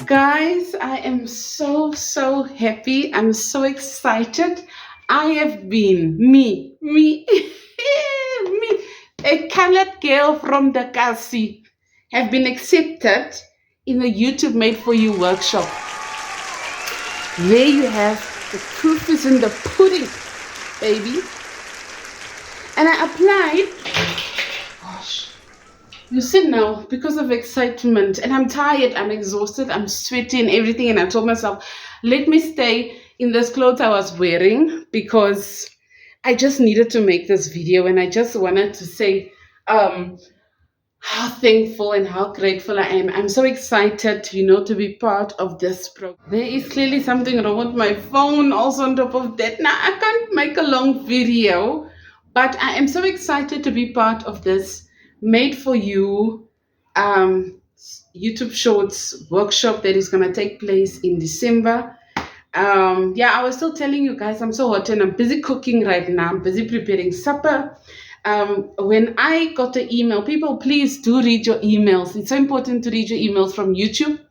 Guys, I am so happy. I'm so excited. I have been me, me, a colored girl from the Kasi, have been accepted in the YouTube Made for You workshop. There you have the proof is in the pudding, baby. And I applied. Gosh. You see now, because of excitement, and I'm tired, I'm exhausted, I'm sweaty and everything, and I told myself, let me stay in this clothes I was wearing because I just needed to make this video, and I just wanted to say how thankful and how grateful I am. I'm so excited, to be part of this program. There is clearly something wrong with my phone, also on top of that. Now, I can't make a long video, but I am so excited to be part of this Made for You YouTube Shorts workshop that is going to take place in December. I was still telling you guys, I'm so hot and I'm busy cooking right now. I'm busy preparing supper. When I got the email, people, please do read your emails. It's so important to read your emails from YouTube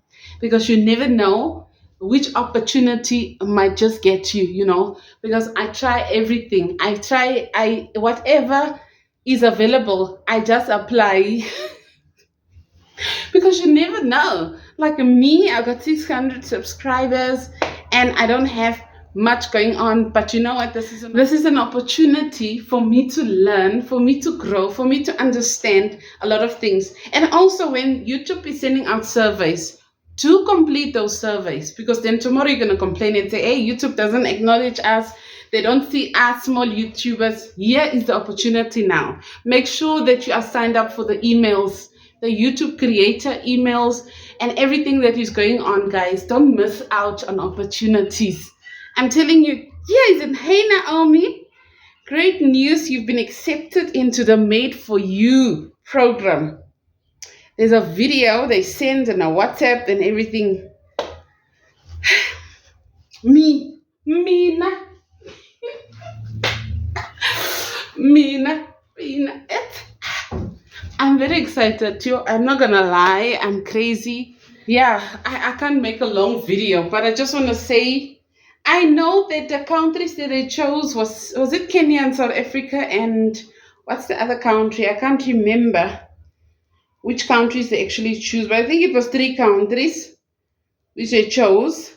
because you never know which opportunity might just get you, because I try everything. Whatever is available, I just apply because you never know. Like me, I got 600 subscribers and I don't have much going on, but you know what, this is an opportunity for me to learn, for me to grow, for me to understand a lot of things. And also when YouTube is sending out surveys, to complete those surveys, because then tomorrow you're going to complain and say, hey, YouTube doesn't acknowledge us, they don't see us small YouTubers. Here is the opportunity now. Make sure that you are signed up for the emails, the YouTube creator emails, and everything that is going on, guys. Don't miss out on opportunities. I'm telling you, hey Naomi, great news. You've been accepted into the Made for You program. There's a video they send and a WhatsApp and everything. Mina. I'm very excited too. I'm not gonna lie, I'm crazy. I can't make a long video, but I just want to say, I know that the countries that they chose was it Kenya and South Africa, and what's the other country? I can't remember which countries they actually choose, but I think it was 3 countries which they chose.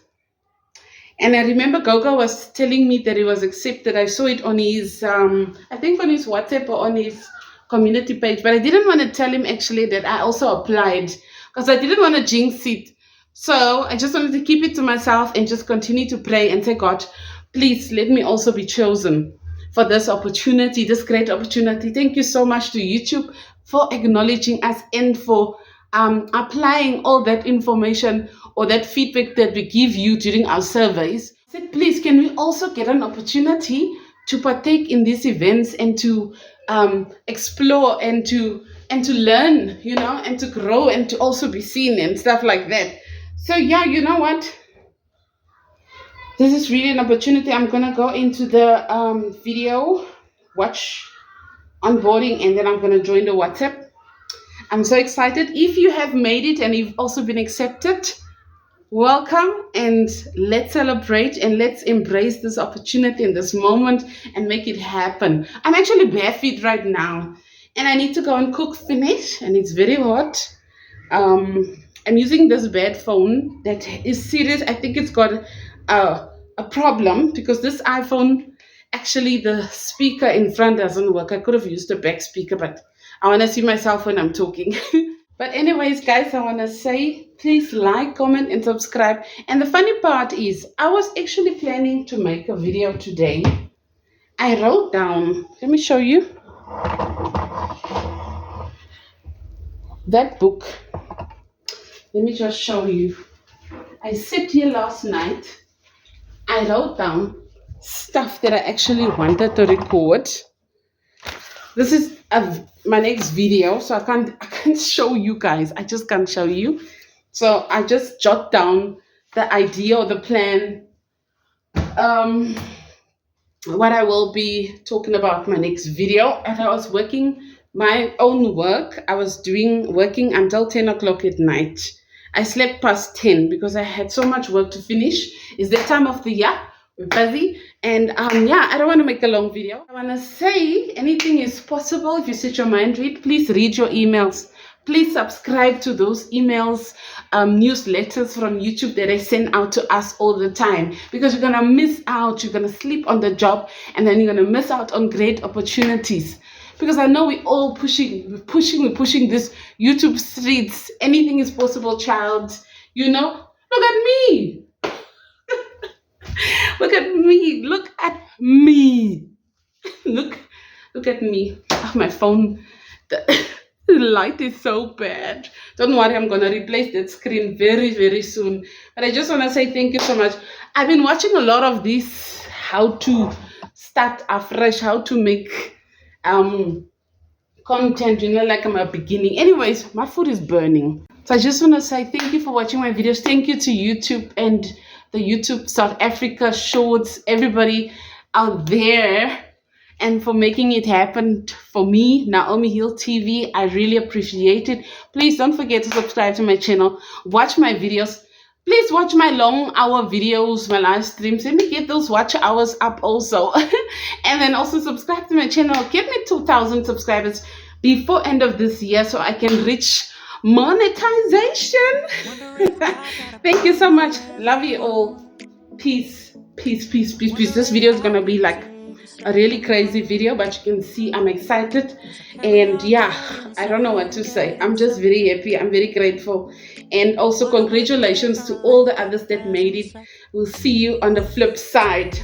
And I remember Goga was telling me that he was accepted. I saw it on his, I think on his WhatsApp or on his community page, but I didn't want to tell him actually that I also applied because I didn't want to jinx it. So I just wanted to keep it to myself and just continue to pray and say, God, please let me also be chosen for this opportunity, this great opportunity. Thank you so much to YouTube for acknowledging us and for applying all that information or that feedback that we give you during our surveys. I said, please, can we also get an opportunity to partake in these events and to explore and to learn, and to grow and to also be seen and stuff like that. So you know what? This is really an opportunity. I'm gonna go into the video, watch onboarding, and then I'm gonna join the WhatsApp. I'm so excited. If you have made it and you've also been accepted, welcome, and let's celebrate and let's embrace this opportunity in this moment and make it happen. I'm actually bare feet right now and I need to go and cook finish and it's very hot. I'm using this bad phone that is serious. I think it's got a problem because this iPhone, actually the speaker in front doesn't work. I could have used a back speaker, but I want to see myself when I'm talking. But anyways, guys, I want to say, please like, comment, and subscribe. And the funny part is, I was actually planning to make a video today. I wrote down, let me show you. That book. Let me just show you. I sat here last night. I wrote down stuff that I actually wanted to record. This is my next video, so I can't show you guys. I just can't show you. So I just jot down the idea or the plan, what I will be talking about my next video. And I was working my own work. I was working until 10 o'clock at night. I slept past 10 because I had so much work to finish. It's the time of the year. We're busy. And yeah, I don't want to make a long video. I want to say anything is possible if you set your mind to it. Please read your emails. Please subscribe to those emails, newsletters from YouTube that I send out to us all the time, because you're going to miss out. You're going to sleep on the job, and then you're going to miss out on great opportunities. Because I know we're all pushing this YouTube streets. Anything is possible, child. You know, look at me. Look at me. Look at me. Look at me. Oh, my phone. The light is so bad. Don't worry, I'm gonna replace that screen very, very soon. But I just want to say thank you so much. I've been watching a lot of this, how to start afresh, how to make content, like I'm a beginning. Anyways, my food is burning. So I just want to say thank you for watching my videos. Thank you to YouTube and the YouTube South Africa Shorts, everybody out there, and for making it happen for me, Naomi Hill TV. I really appreciate it. Please don't forget to subscribe to my channel. Watch my videos. Please watch my long hour videos, my live streams. Let me get those watch hours up also. And then also subscribe to my channel. Give me 2,000 subscribers before end of this year so I can reach monetization. Thank you so much. Love you all. Peace, peace, peace, peace, peace. This video is going to be like a really crazy video, but you can see I'm excited. And yeah, I don't know what to say. I'm just very happy. I'm very grateful. And also congratulations to all the others that made it. We'll see you on the flip side.